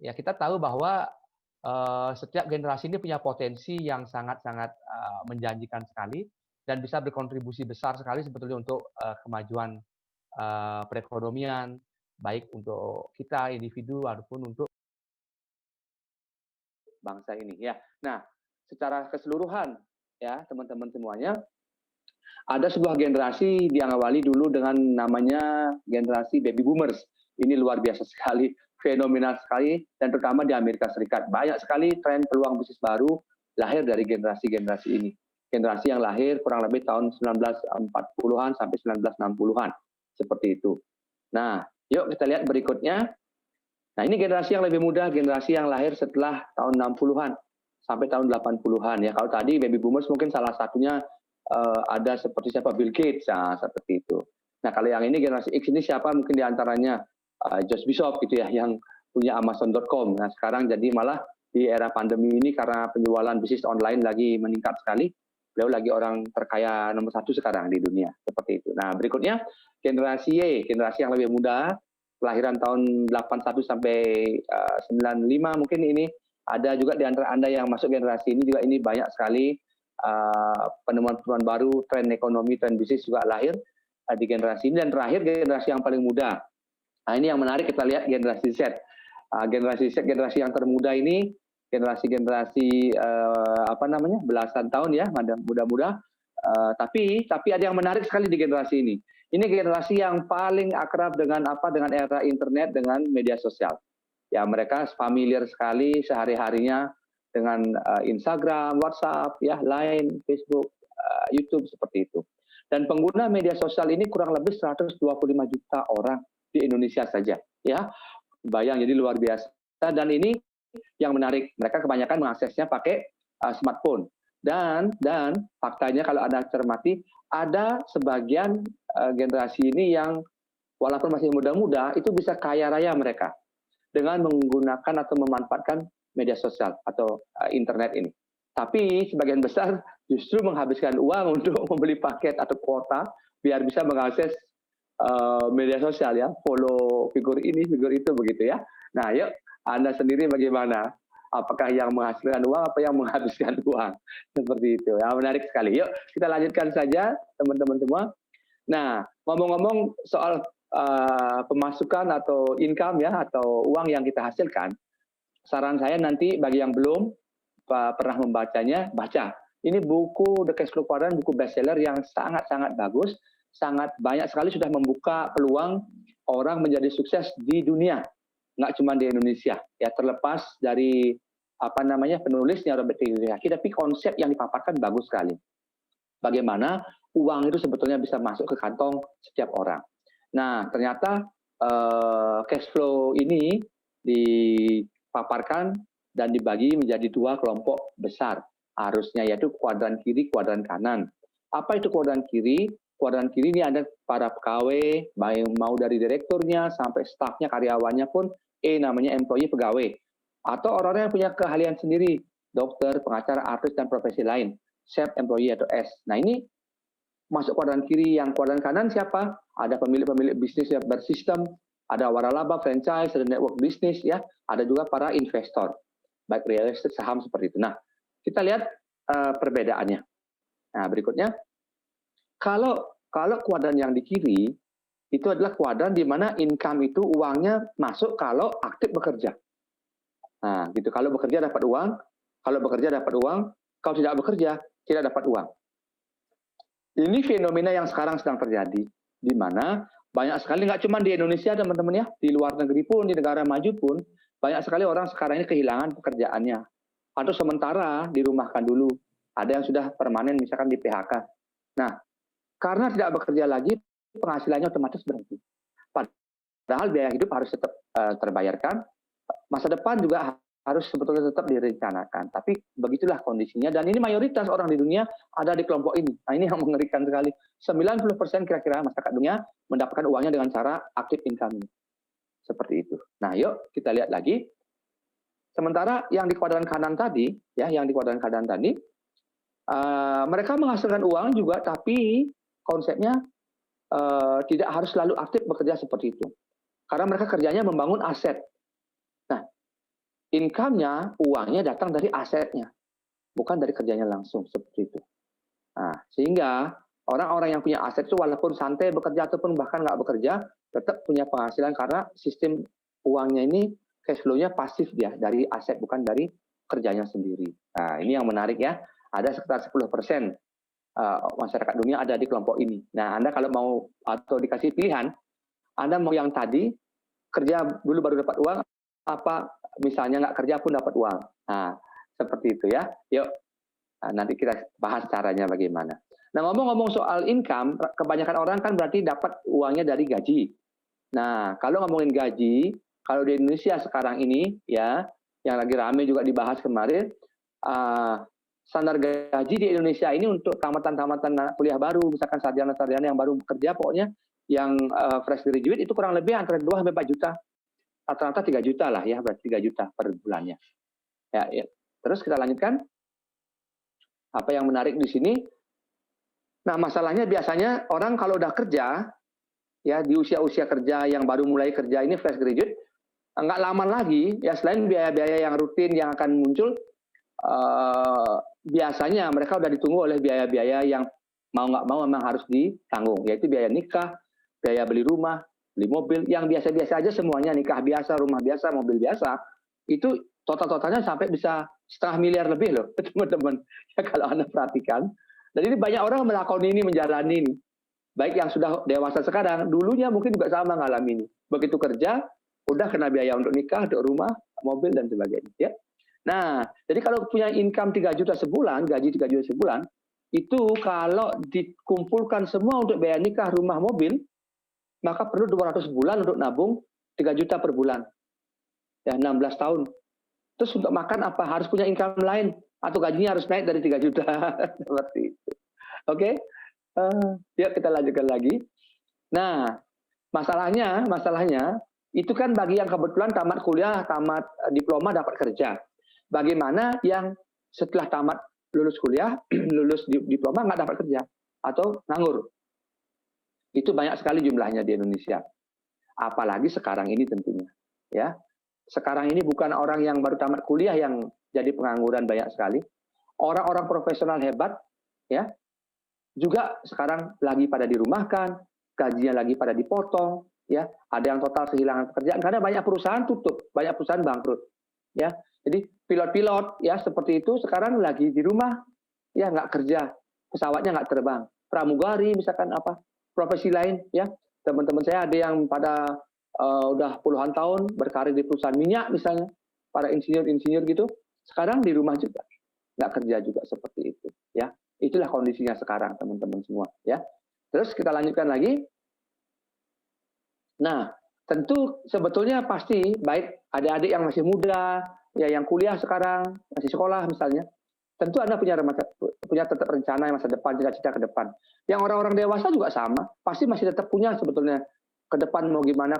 ya kita tahu bahwa setiap generasi ini punya potensi yang sangat-sangat menjanjikan sekali dan bisa berkontribusi besar sekali sebetulnya untuk kemajuan perekonomian, baik untuk kita individu ataupun untuk bangsa ini ya. Nah, secara keseluruhan ya teman-teman semuanya, ada sebuah generasi yang awali dulu dengan namanya generasi baby boomers. Ini luar biasa sekali, fenomenal sekali, dan terutama di Amerika Serikat. Banyak sekali tren peluang bisnis baru lahir dari generasi-generasi ini. Generasi yang lahir kurang lebih tahun 1940-an sampai 1960-an. Seperti itu. Nah, yuk kita lihat berikutnya. Nah, ini generasi yang lebih muda, generasi yang lahir setelah tahun 60-an sampai tahun 80-an ya. Kalau tadi baby boomers mungkin salah satunya ada seperti siapa, Bill Gates, nah, seperti itu. Nah, kalau yang ini generasi X ini siapa? Mungkin diantaranya Josh Bishop gitu ya, yang punya Amazon.com. Nah, sekarang jadi malah di era pandemi ini karena penjualan bisnis online lagi meningkat sekali, beliau lagi orang terkaya nomor 1 sekarang di dunia, seperti itu. Nah, berikutnya generasi Y, generasi yang lebih muda, kelahiran tahun 81 sampai 95 mungkin ini. Ada juga di antara Anda yang masuk generasi ini juga, ini banyak sekali penemuan-penemuan baru, tren ekonomi, tren bisnis juga lahir di generasi ini. Dan terakhir generasi yang paling muda. Nah, ini yang menarik, kita lihat generasi Z. Generasi Z, generasi yang termuda ini, generasi belasan tahun ya, muda-muda. Tapi ada yang menarik sekali di generasi ini. Ini generasi yang paling akrab dengan dengan era internet, dengan media sosial. Ya, mereka familiar sekali sehari-harinya dengan Instagram, WhatsApp, ya, Line, Facebook, YouTube, seperti itu. Dan pengguna media sosial ini kurang lebih 125 juta orang di Indonesia saja. Ya, bayang, jadi luar biasa. Dan ini yang menarik, mereka kebanyakan mengaksesnya pakai smartphone. Dan faktanya kalau Anda cermati, ada sebagian generasi ini yang walaupun masih muda-muda, itu bisa kaya raya mereka dengan menggunakan atau memanfaatkan media sosial atau internet ini. Tapi sebagian besar justru menghabiskan uang untuk membeli paket atau kuota biar bisa mengakses media sosial ya, follow figur ini, figur itu, begitu ya. Nah, yuk Anda sendiri bagaimana? Apakah yang menghasilkan uang, apa yang menghabiskan uang? Seperti itu. Ya, menarik sekali. Yuk kita lanjutkan saja teman-teman semua. Nah, ngomong-ngomong soal pemasukan atau income ya, atau uang yang kita hasilkan, saran saya nanti bagi yang belum pernah membacanya, baca. Ini buku The Cash Flow Quadrant, buku bestseller yang sangat-sangat bagus, sangat banyak sekali sudah membuka peluang orang menjadi sukses di dunia, nggak cuma di Indonesia. Ya, terlepas dari penulisnya Robert Kiyosaki, tapi konsep yang dipaparkan bagus sekali. Bagaimana uang itu sebetulnya bisa masuk ke kantong setiap orang. Nah, ternyata cash flow ini dipaparkan dan dibagi menjadi 2 kelompok besar arusnya, yaitu kuadran kiri, kuadran kanan. Apa itu kuadran kiri? Kuadran kiri ini ada para pegawai, mau dari direkturnya sampai stafnya, karyawannya pun namanya employee, pegawai. Atau orang-orang yang punya keahlian sendiri, dokter, pengacara, artis, dan profesi lain, self employee atau S. Nah, ini masuk kuadran kiri. Yang kuadran kanan siapa? Ada pemilik-pemilik bisnis yang bersistem, ada waralaba, franchise, ada network bisnis ya, ada juga para investor, baik real estate, saham, seperti itu. Nah, kita lihat perbedaannya. Nah, berikutnya, kalau kuadran yang di kiri itu adalah kuadran di mana income itu uangnya masuk kalau aktif bekerja. Nah, gitu. Kalau bekerja dapat uang, kalau kalau tidak bekerja tidak dapat uang. Ini fenomena yang sekarang sedang terjadi, di mana banyak sekali, nggak cuma di Indonesia teman-teman ya, di luar negeri pun, di negara maju pun, banyak sekali orang sekarang ini kehilangan pekerjaannya. Atau sementara dirumahkan dulu, ada yang sudah permanen misalkan di PHK. Nah, karena tidak bekerja lagi, penghasilannya otomatis berhenti. Padahal biaya hidup harus tetap terbayarkan, masa depan juga harus sebetulnya tetap direncanakan. Tapi begitulah kondisinya, dan ini mayoritas orang di dunia ada di kelompok ini. Nah, ini yang mengerikan sekali. 90% kira-kira masyarakat dunia mendapatkan uangnya dengan cara aktif income. Seperti itu. Nah, yuk kita lihat lagi. Sementara yang di kuadran kanan tadi, ya, mereka menghasilkan uang juga, tapi konsepnya tidak harus selalu aktif bekerja seperti itu. Karena mereka kerjanya membangun aset. Nah, income-nya, uangnya datang dari asetnya, bukan dari kerjanya langsung, seperti itu. Nah, sehingga orang-orang yang punya aset itu walaupun santai bekerja ataupun bahkan nggak bekerja, tetap punya penghasilan karena sistem uangnya ini cash flow-nya pasif dia dari aset, bukan dari kerjanya sendiri. Nah, ini yang menarik ya. Ada sekitar 10% masyarakat dunia ada di kelompok ini. Nah, Anda kalau mau atau dikasih pilihan, Anda mau yang tadi, kerja dulu baru dapat uang, apa misalnya nggak kerja pun dapat uang. Nah, seperti itu ya. Yuk, nanti kita bahas caranya bagaimana. Nah, ngomong-ngomong soal income, kebanyakan orang kan berarti dapat uangnya dari gaji. Nah, kalau ngomongin gaji, kalau di Indonesia sekarang ini ya, yang lagi rame juga dibahas kemarin, standar gaji di Indonesia ini untuk tamatan-tamatan kuliah baru, misalkan sarjana-sarjana yang baru bekerja, pokoknya yang fresh graduate itu kurang lebih antara 2 sampai 4 juta. Rata-rata 3 juta lah ya, berarti 3 juta per bulannya. Ya, ya. Terus kita lanjutkan. Apa yang menarik di sini? Nah, masalahnya biasanya orang kalau udah kerja, ya di usia-usia kerja yang baru mulai kerja ini fresh graduate, nggak lama lagi, ya selain biaya-biaya yang rutin yang akan muncul, biasanya mereka udah ditunggu oleh biaya-biaya yang mau nggak mau memang harus ditanggung, yaitu biaya nikah, biaya beli rumah, beli mobil, yang biasa-biasa aja semuanya, nikah biasa, rumah biasa, mobil biasa, itu total-totalnya sampai bisa 0,5 miliar lebih loh, teman-teman. Ya, kalau Anda perhatikan. Dan ini banyak orang melakoni ini, menjalani ini. Baik yang sudah dewasa sekarang, dulunya mungkin juga sama ngalamin ini. Begitu kerja, udah kena biaya untuk nikah, untuk rumah, mobil, dan sebagainya. Ya. Nah, jadi kalau punya income 3 juta sebulan, gaji 3 juta sebulan, itu kalau dikumpulkan semua untuk biaya nikah, rumah, mobil, maka perlu 200 bulan untuk nabung 3 juta per bulan. Ya, 16 tahun. Terus untuk makan apa? Harus punya income lain. Atau gajinya harus naik dari 3 juta. Seperti itu. Oke? Yuk kita lanjutkan lagi. Nah, masalahnya, itu kan bagi yang kebetulan tamat kuliah, tamat diploma, dapat kerja. Bagaimana yang setelah tamat lulus kuliah, lulus diploma, nggak dapat kerja? Atau nganggur? Itu banyak sekali jumlahnya di Indonesia. Apalagi sekarang ini tentunya. Ya. Sekarang ini bukan orang yang baru tamat kuliah yang jadi pengangguran banyak sekali. Orang-orang profesional hebat ya juga sekarang lagi pada dirumahkan, gajinya lagi pada dipotong, ya. Ada yang total kehilangan pekerjaan karena banyak perusahaan tutup, banyak perusahaan bangkrut, ya. Jadi pilot-pilot ya seperti itu sekarang lagi di rumah, ya nggak kerja, pesawatnya nggak terbang. Pramugari misalkan apa, profesi lain, ya. Teman-teman saya ada yang pada udah puluhan tahun berkarir di perusahaan minyak misalnya, para insinyur-insinyur gitu, sekarang di rumah juga, nggak kerja juga seperti itu, ya. Itulah kondisinya sekarang teman-teman semua, ya. Terus kita lanjutkan lagi. Nah, tentu sebetulnya pasti baik adik-adik yang masih muda, ya yang kuliah sekarang, masih sekolah misalnya, tentu Anda punya tetap rencana masa depan, cita-cita ke depan. Yang orang-orang dewasa juga sama, pasti masih tetap punya sebetulnya ke depan mau gimana,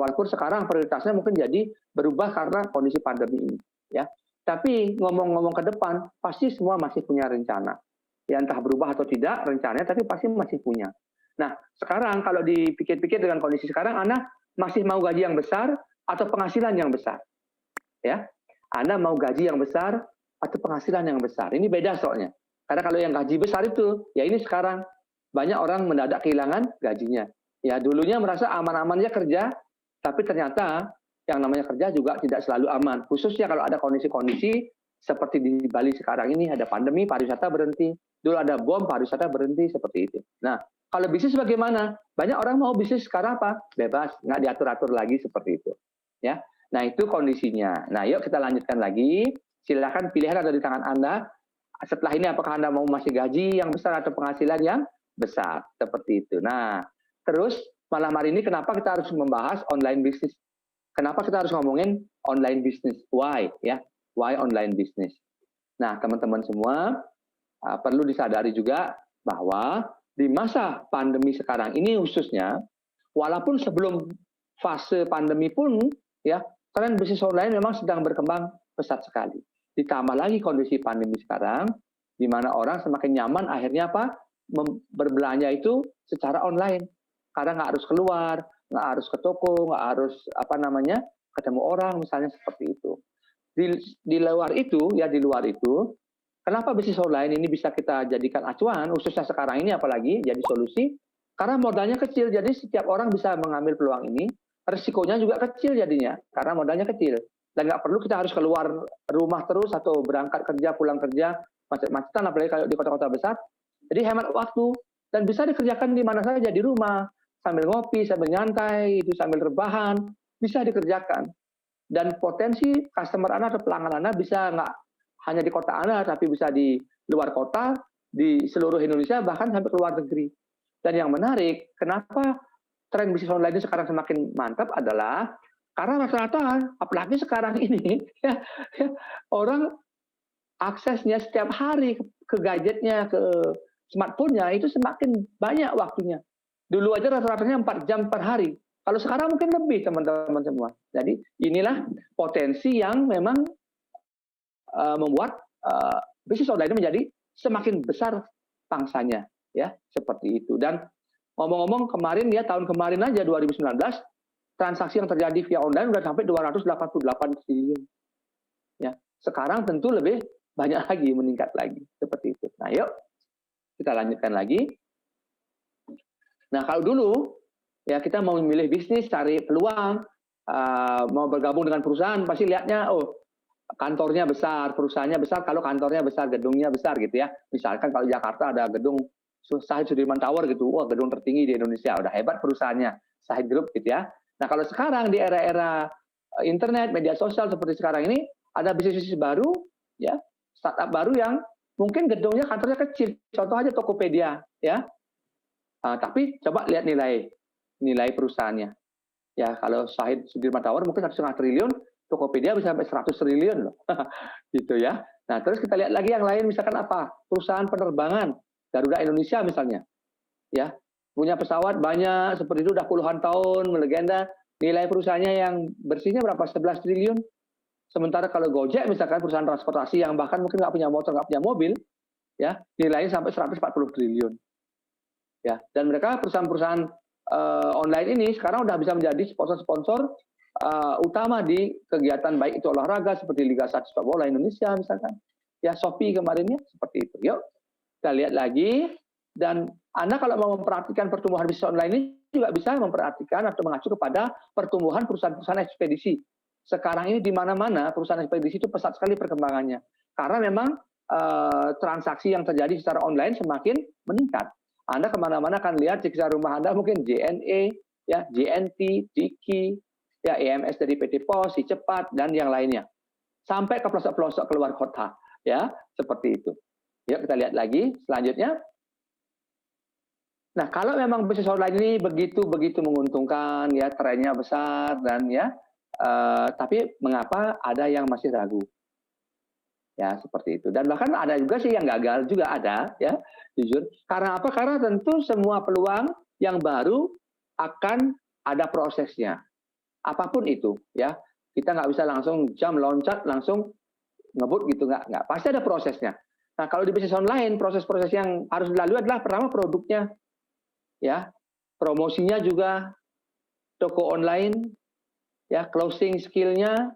walaupun sekarang prioritasnya mungkin jadi berubah karena kondisi pandemi ini, ya. Tapi ngomong-ngomong ke depan, pasti semua masih punya rencana. Ya entah berubah atau tidak rencananya, tapi pasti masih punya. Nah, sekarang kalau dipikir-pikir dengan kondisi sekarang, Anda masih mau gaji yang besar atau penghasilan yang besar? Ya, Anda mau gaji yang besar atau penghasilan yang besar? Ini beda soalnya. Karena kalau yang gaji besar itu, ya ini sekarang banyak orang mendadak kehilangan gajinya. Ya dulunya merasa aman-amannya kerja, tapi ternyata yang namanya kerja juga tidak selalu aman. Khususnya kalau ada kondisi-kondisi seperti di Bali sekarang ini, ada pandemi, pariwisata berhenti. Dulu ada bom, pariwisata berhenti, seperti itu. Nah, kalau bisnis bagaimana? Banyak orang mau bisnis sekarang apa? Bebas, nggak diatur-atur lagi seperti itu. Ya, nah itu kondisinya. Nah, yuk kita lanjutkan lagi. Silakan pilihan ada di tangan Anda. Setelah ini apakah Anda mau masih gaji yang besar atau penghasilan yang besar? Seperti itu. Nah, terus malam hari ini kenapa kita harus membahas online bisnis? Kenapa kita harus ngomongin online bisnis? Why? Ya, why online bisnis? Nah, teman-teman semua perlu disadari juga bahwa di masa pandemi sekarang ini khususnya, walaupun sebelum fase pandemi pun, ya, tren bisnis online memang sedang berkembang pesat sekali. Ditambah lagi kondisi pandemi sekarang, di mana orang semakin nyaman akhirnya apa? Berbelanja itu secara online. Karena nggak harus keluar, nggak harus ke toko, nggak harus ketemu orang misalnya seperti itu. di luar itu, ya di luar itu, kenapa bisnis online ini bisa kita jadikan acuan, khususnya sekarang ini apalagi jadi solusi, karena modalnya kecil, jadi setiap orang bisa mengambil peluang ini, risikonya juga kecil jadinya, karena modalnya kecil. Dan nggak perlu kita harus keluar rumah terus atau berangkat kerja, pulang kerja, macet-macetan, apalagi kalau di kota-kota besar. Jadi hemat waktu, dan bisa dikerjakan di mana saja, di rumah, sambil ngopi, sambil nyantai, itu sambil rebahan, bisa dikerjakan. Dan potensi customer Anda atau pelanggan Anda bisa nggak hanya di kota Anda, tapi bisa di luar kota, di seluruh Indonesia, bahkan sampai ke luar negeri. Dan yang menarik, kenapa tren bisnis online ini sekarang semakin mantap adalah karena rata-rata, apalagi sekarang ini, orang aksesnya setiap hari ke gadgetnya, ke smartphone-nya, itu semakin banyak waktunya. Dulu aja rata-ratanya 4 jam per hari. Kalau sekarang mungkin lebih, teman-teman semua. Jadi inilah potensi yang memang membuat bisnis online ini menjadi semakin besar pangsanya, ya seperti itu. Dan ngomong-ngomong kemarin ya, tahun kemarin aja 2019, transaksi yang terjadi via online sudah sampai 288 triliun. Ya, sekarang tentu lebih banyak lagi, meningkat lagi seperti itu. Nah, yuk kita lanjutkan lagi. Nah, kalau dulu ya kita mau memilih bisnis, cari peluang, mau bergabung dengan perusahaan, pasti lihatnya, oh kantornya besar, perusahaannya besar, kalau kantornya besar, gedungnya besar gitu ya. Misalkan kalau Jakarta ada gedung Sahid Sudirman Tower gitu, wah gedung tertinggi di Indonesia, udah hebat perusahaannya, Sahid Group gitu ya. Nah kalau sekarang di era-era internet, media sosial seperti sekarang ini, ada bisnis-bisnis baru, ya startup baru yang mungkin gedungnya kantornya kecil, contoh aja Tokopedia, ya. Tapi coba lihat nilai perusahaannya. Ya kalau Sahid Sudirman Tower mungkin 1,5 triliun, Tokopedia bisa sampai 100 triliun loh, gitu ya. Nah terus kita lihat lagi yang lain, misalkan apa? Perusahaan penerbangan, Garuda Indonesia misalnya, ya punya pesawat banyak seperti itu udah puluhan tahun melegenda, nilai perusahaannya yang bersihnya berapa? 11 triliun. Sementara kalau Gojek misalkan perusahaan transportasi yang bahkan mungkin nggak punya motor, nggak punya mobil, ya nilainya sampai 140 triliun. Ya, dan mereka perusahaan-perusahaan online ini sekarang udah bisa menjadi sponsor-sponsor utama di kegiatan baik itu olahraga seperti Liga 1 Sepak Bola Indonesia misalkan. Ya Shopee kemarinnya seperti itu. Yuk kita lihat lagi. Dan Anda kalau mau memperhatikan pertumbuhan bisnis online ini juga bisa memperhatikan atau mengacu kepada pertumbuhan perusahaan-perusahaan ekspedisi. Sekarang ini di mana-mana perusahaan ekspedisi itu pesat sekali perkembangannya. Karena memang transaksi yang terjadi secara online semakin meningkat. Anda kemana-mana akan lihat di sekitar rumah Anda mungkin JNE, ya, JNT, Diki, ya, EMS dari PT Pos, Si Cepat, dan yang lainnya. Sampai ke pelosok-pelosok keluar kota. Ya, seperti itu. Yuk kita lihat lagi selanjutnya. Nah, kalau memang bisnis online ini begitu menguntungkan, ya trennya besar dan ya, tapi mengapa ada yang masih ragu? Ya seperti itu. Dan bahkan ada juga sih yang gagal juga ada, ya jujur. Karena apa? Karena tentu semua peluang yang baru akan ada prosesnya. Apapun itu, ya kita nggak bisa langsung loncat langsung ngebut gitu, nggak. Pasti ada prosesnya. Nah kalau di bisnis online, proses-proses yang harus dilalui adalah pertama produknya, ya promosinya juga, toko online, ya closing skillnya,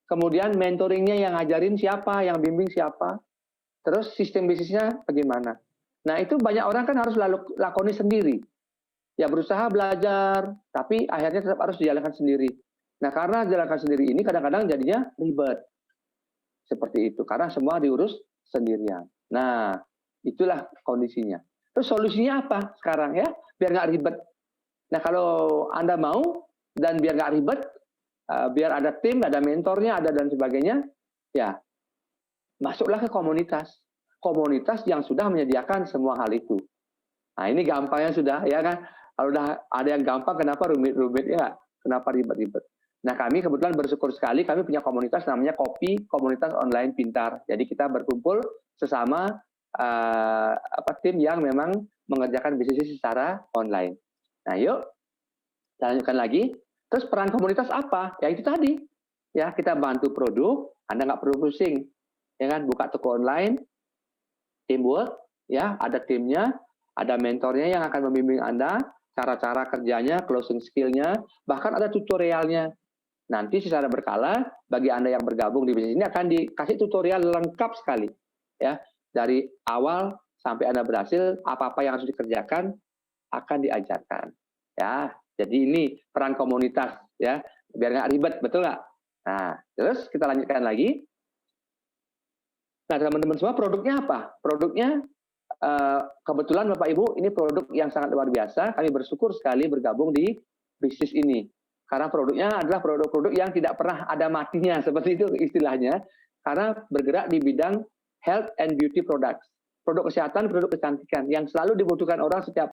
kemudian mentoringnya yang ngajarin siapa, yang bimbing siapa, terus sistem bisnisnya bagaimana. Nah itu banyak orang kan harus lakoni sendiri, ya berusaha belajar, tapi akhirnya tetap harus dijalankan sendiri. Nah karena jalankan sendiri ini kadang-kadang jadinya ribet, seperti itu, karena semua diurus sendirian. Nah itulah kondisinya. Terus solusinya apa sekarang ya, biar nggak ribet. Nah kalau Anda mau dan biar nggak ribet, biar ada tim, ada mentornya, ada dan sebagainya, ya masuklah ke komunitas. Komunitas yang sudah menyediakan semua hal itu. Nah ini gampangnya sudah, ya kan? Kalau udah ada yang gampang, kenapa rumit-rumit ya? Kenapa ribet-ribet? Nah kami kebetulan bersyukur sekali, kami punya komunitas namanya Kopi Komunitas Online Pintar. Jadi kita berkumpul sesama tim yang memang mengerjakan bisnis secara online. Nah yuk, kita lanjutkan lagi. Terus peran komunitas apa? Ya itu tadi, ya kita bantu produk, Anda nggak perlu pusing, ya kan? Buka toko online, teamwork, ya ada timnya, ada mentornya yang akan membimbing Anda, cara-cara kerjanya, closing skill-nya, bahkan ada tutorialnya. Nanti secara berkala bagi Anda yang bergabung di bisnis ini akan dikasih tutorial lengkap sekali ya. Dari awal sampai Anda berhasil, apa-apa yang harus dikerjakan akan diajarkan. Ya, jadi ini peran komunitas ya, biar nggak ribet, betul nggak? Nah, terus kita lanjutkan lagi. Nah, teman-teman semua, produknya apa? Produknya kebetulan Bapak Ibu, ini produk yang sangat luar biasa. Kami bersyukur sekali bergabung di bisnis ini. Karena produknya adalah produk-produk yang tidak pernah ada matinya, seperti itu istilahnya. Karena bergerak di bidang health and beauty products. Produk kesehatan, produk kecantikan yang selalu dibutuhkan orang setiap